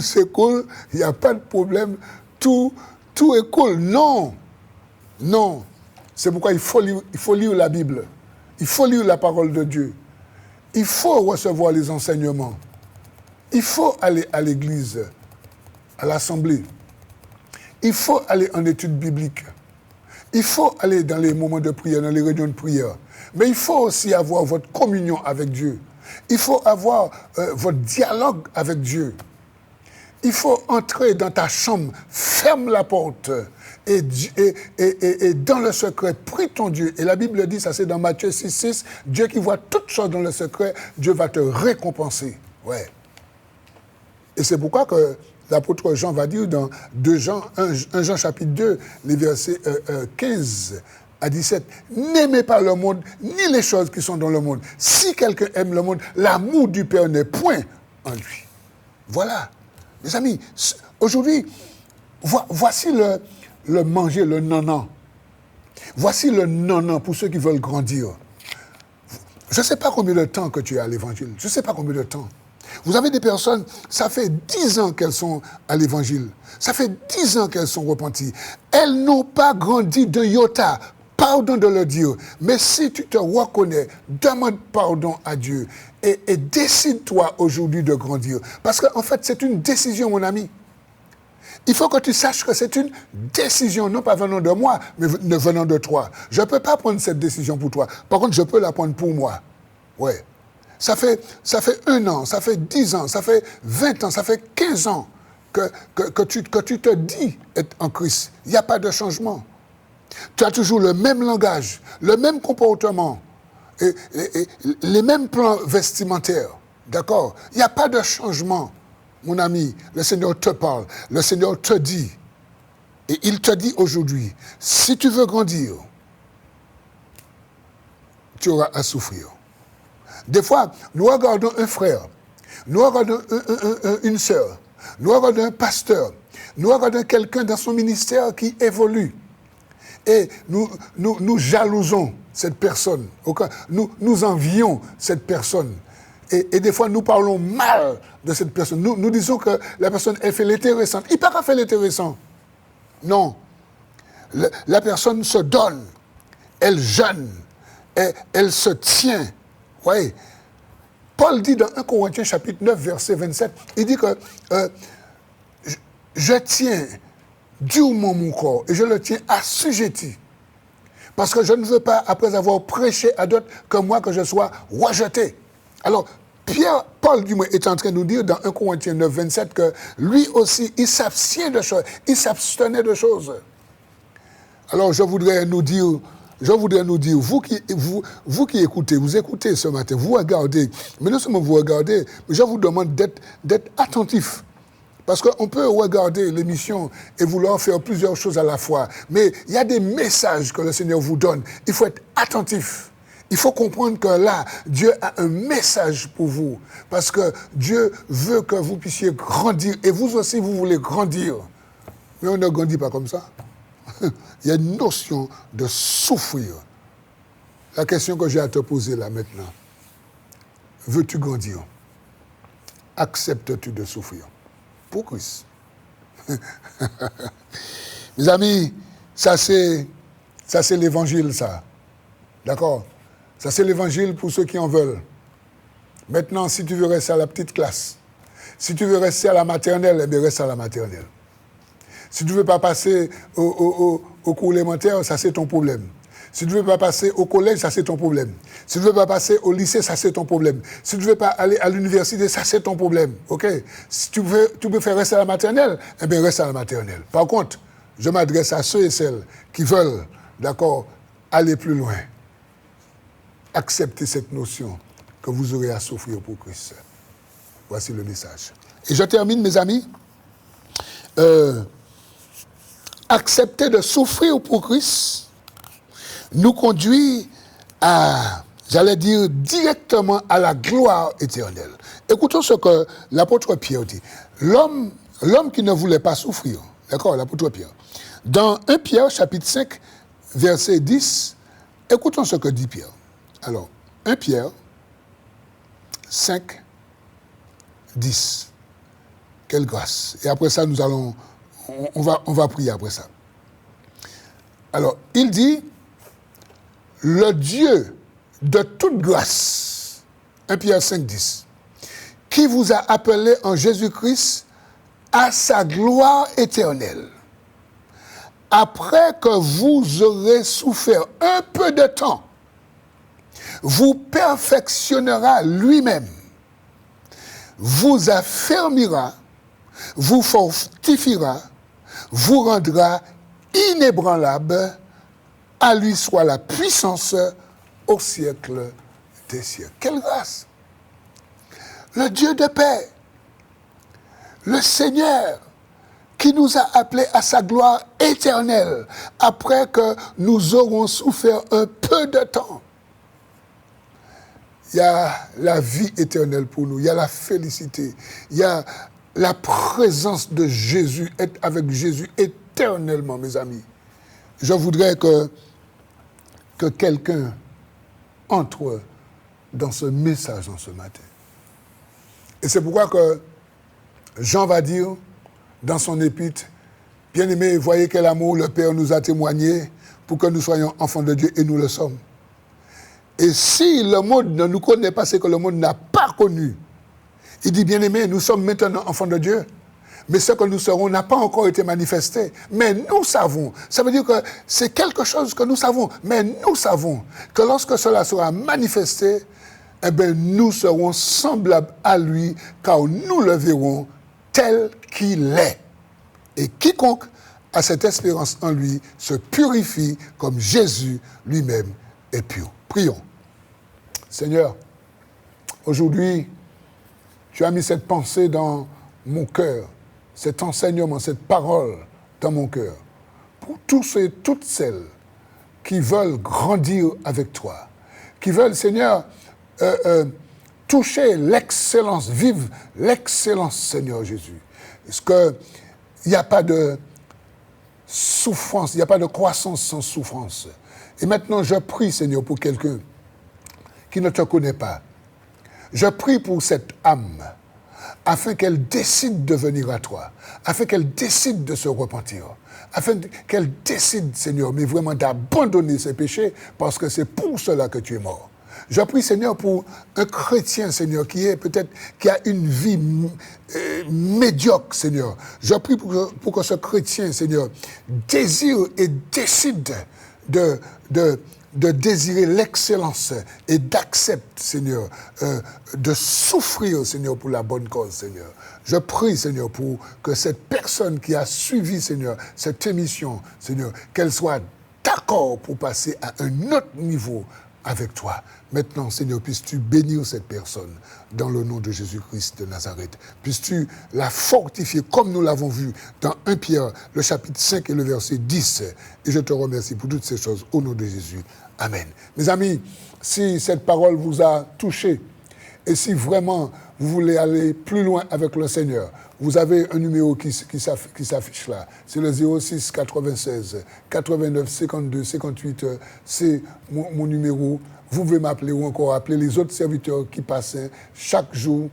il n'y a pas de problème, tout est cool. Non, c'est pourquoi il faut lire la Bible, il faut lire la parole de Dieu, il faut recevoir les enseignements, il faut aller à l'église, à l'assemblée, il faut aller en études bibliques, il faut aller dans les moments de prière, dans les réunions de prière. Mais il faut aussi avoir votre communion avec Dieu. Il faut avoir votre dialogue avec Dieu. Il faut entrer dans ta chambre, ferme la porte et dans le secret, prie ton Dieu. Et la Bible dit, ça c'est dans Matthieu 6,6, Dieu qui voit toutes choses dans le secret, Dieu va te récompenser. Ouais. Et c'est pourquoi que l'apôtre Jean va dire dans 1 Jean chapitre 2, les versets 15 à 17, n'aimez pas le monde, ni les choses qui sont dans le monde. Si quelqu'un aime le monde, l'amour du Père n'est point en lui. Voilà. Mes amis, aujourd'hui, voici le manger, le nanan. Voici le nanan pour ceux qui veulent grandir. Je ne sais pas combien de temps que tu es à l'évangile. Je ne sais pas combien de temps. Vous avez des personnes, ça fait 10 ans qu'elles sont à l'évangile. Ça fait 10 ans qu'elles sont repenties. Elles n'ont pas grandi d'un iota. Pardon de le dire. Mais si tu te reconnais, demande pardon à Dieu. Et décide-toi aujourd'hui de grandir. Parce qu'en fait, c'est une décision, mon ami. Il faut que tu saches que c'est une décision, non pas venant de moi, mais venant de toi. Je ne peux pas prendre cette décision pour toi. Par contre, je peux la prendre pour moi. Ouais. Ça fait 1 an, ça fait 10 ans, ça fait 20 ans, ça fait 15 ans que tu te dis être en Christ. Il n'y a pas de changement. Tu as toujours le même langage, le même comportement, et les mêmes plans vestimentaires. D'accord? Il n'y a pas de changement, mon ami. Le Seigneur te parle, le Seigneur te dit. Et il te dit aujourd'hui, si tu veux grandir, tu auras à souffrir. Des fois, nous regardons un frère, nous regardons une sœur, nous regardons un pasteur, nous regardons quelqu'un dans son ministère qui évolue. Et nous jalousons cette personne, nous envions cette personne. Et des fois, nous parlons mal de cette personne. Nous disons que la personne, elle fait l'intéressante. Il n'a pas fait l'intéressant. Non. La personne se donne, elle jeûne, elle se tient. Oui. Paul dit dans 1 Corinthiens chapitre 9, verset 27, il dit que je tiens durement mon corps et je le tiens assujetti. Parce que je ne veux pas, après avoir prêché à d'autres, que moi, que je sois rejeté. Alors, Paul du moins est en train de nous dire dans 1 Corinthiens 9, 27 que lui aussi, il s'abstient de choses, il s'abstenait de choses. Alors, je voudrais nous dire je voudrais nous dire, vous qui écoutez, vous écoutez ce matin, vous regardez, mais non seulement vous regardez, mais je vous demande d'être attentif. Parce qu'on peut regarder l'émission et vouloir faire plusieurs choses à la fois, mais il y a des messages que le Seigneur vous donne. Il faut être attentif. Il faut comprendre que là, Dieu a un message pour vous. Parce que Dieu veut que vous puissiez grandir. Et vous aussi, vous voulez grandir. Mais on ne grandit pas comme ça. Il y a une notion de souffrir. La question que j'ai à te poser là maintenant. Veux-tu grandir? Acceptes-tu de souffrir? Pour Christ. Mes amis, ça c'est l'évangile, ça. D'accord? Ça c'est l'évangile pour ceux qui en veulent. Maintenant, si tu veux rester à la petite classe, si tu veux rester à la maternelle, eh bien reste à la maternelle. Si tu ne veux pas passer au cours élémentaire, ça c'est ton problème. Si tu ne veux pas passer au collège, ça c'est ton problème. Si tu ne veux pas passer au lycée, ça c'est ton problème. Si tu ne veux pas aller à l'université, ça c'est ton problème. Ok? Si tu veux faire rester à la maternelle, eh bien reste à la maternelle. Par contre, je m'adresse à ceux et celles qui veulent, d'accord, aller plus loin. Acceptez cette notion que vous aurez à souffrir pour Christ. Voici le message. Et je termine, mes amis. Accepter de souffrir pour Christ nous conduit à, j'allais dire, directement à la gloire éternelle. Écoutons ce que l'apôtre Pierre dit. L'homme qui ne voulait pas souffrir, d'accord, l'apôtre Pierre. Dans 1 Pierre, chapitre 5, verset 10, écoutons ce que dit Pierre. Alors, 1 Pierre 5, 10. Quelle grâce. Et après ça, on va prier après ça. Alors, il dit, le Dieu de toute grâce, 1 Pierre 5, 10, qui vous a appelé en Jésus-Christ à sa gloire éternelle, après que vous aurez souffert un peu de temps, vous perfectionnera lui-même, vous affermira, vous fortifiera, vous rendra inébranlable, à lui soit la puissance au siècle des siècles. Quelle grâce! Le Dieu de paix, le Seigneur, qui nous a appelés à sa gloire éternelle, après que nous aurons souffert un peu de temps. Il y a la vie éternelle pour nous, il y a la félicité, il y a la présence de Jésus, être avec Jésus éternellement, mes amis. Je voudrais que quelqu'un entre dans ce message en ce matin. Et c'est pourquoi que Jean va dire dans son épître, bien-aimés, voyez quel amour le Père nous a témoigné pour que nous soyons enfants de Dieu, et nous le sommes. Et si le monde ne nous connaît pas, c'est que le monde n'a pas connu. Il dit, bien-aimés, nous sommes maintenant enfants de Dieu. Mais ce que nous serons n'a pas encore été manifesté. Mais nous savons. Ça veut dire que c'est quelque chose que nous savons. Mais nous savons que lorsque cela sera manifesté, eh bien, nous serons semblables à lui, car nous le verrons tel qu'il est. Et quiconque a cette espérance en lui se purifie comme Jésus lui-même est pur. Prions. Seigneur, aujourd'hui, tu as mis cette pensée dans mon cœur, cet enseignement, cette parole dans mon cœur, pour tous ceux et toutes celles qui veulent grandir avec toi, qui veulent, Seigneur, toucher l'excellence, vivre l'excellence, Seigneur Jésus. Parce qu'il n'y a pas de souffrance, il n'y a pas de croissance sans souffrance. Et maintenant, je prie, Seigneur, pour quelqu'un qui ne te connaît pas. Je prie pour cette âme, afin qu'elle décide de venir à toi, afin qu'elle décide de se repentir, afin qu'elle décide, Seigneur, mais vraiment d'abandonner ses péchés, parce que c'est pour cela que tu es mort. Je prie, Seigneur, pour un chrétien, Seigneur, qui a une vie médiocre, Seigneur. Je prie pour que ce chrétien, Seigneur, désire et décide de désirer l'excellence et d'accepter, Seigneur, de souffrir, Seigneur, pour la bonne cause, Seigneur. Je prie, Seigneur, pour que cette personne qui a suivi, Seigneur, cette émission, Seigneur, qu'elle soit d'accord pour passer à un autre niveau avec toi. Maintenant, Seigneur, puisses-tu bénir cette personne dans le nom de Jésus-Christ de Nazareth. Puisses-tu la fortifier comme nous l'avons vu dans 1 Pierre, le chapitre 5 et le verset 10. Et je te remercie pour toutes ces choses au nom de Jésus. Amen. Mes amis, si cette parole vous a touché et si vraiment vous voulez aller plus loin avec le Seigneur, vous avez un numéro qui s'affiche là. C'est le 06 96 89 52 58. C'est mon numéro. Vous pouvez m'appeler ou encore appeler les autres serviteurs qui passent chaque jour.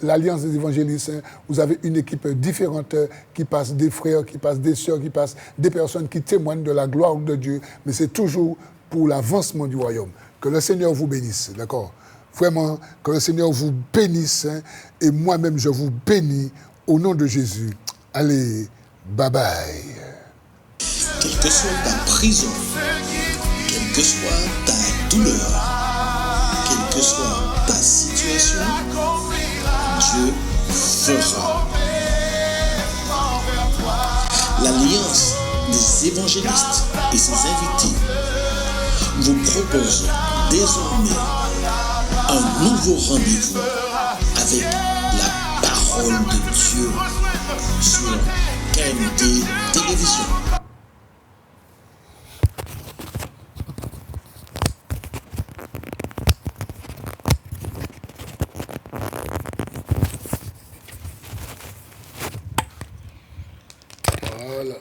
L'Alliance des évangélistes, vous avez une équipe différente qui passe, des frères, qui passent, des sœurs, qui passent, des personnes qui témoignent de la gloire de Dieu. Mais c'est toujours pour l'avancement du royaume. Que le Seigneur vous bénisse, d'accord? Vraiment, que le Seigneur vous bénisse et moi-même je vous bénis au nom de Jésus. Allez, bye bye. Quelle que soit ta prison, quelle que soit ta douleur, quelle que soit ta situation, Dieu fera. L'Alliance des évangélistes et ses invités vous propose désormais un nouveau rendez-vous avec la parole de Dieu sur KMT Télévision. Voilà.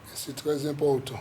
Et c'est très important.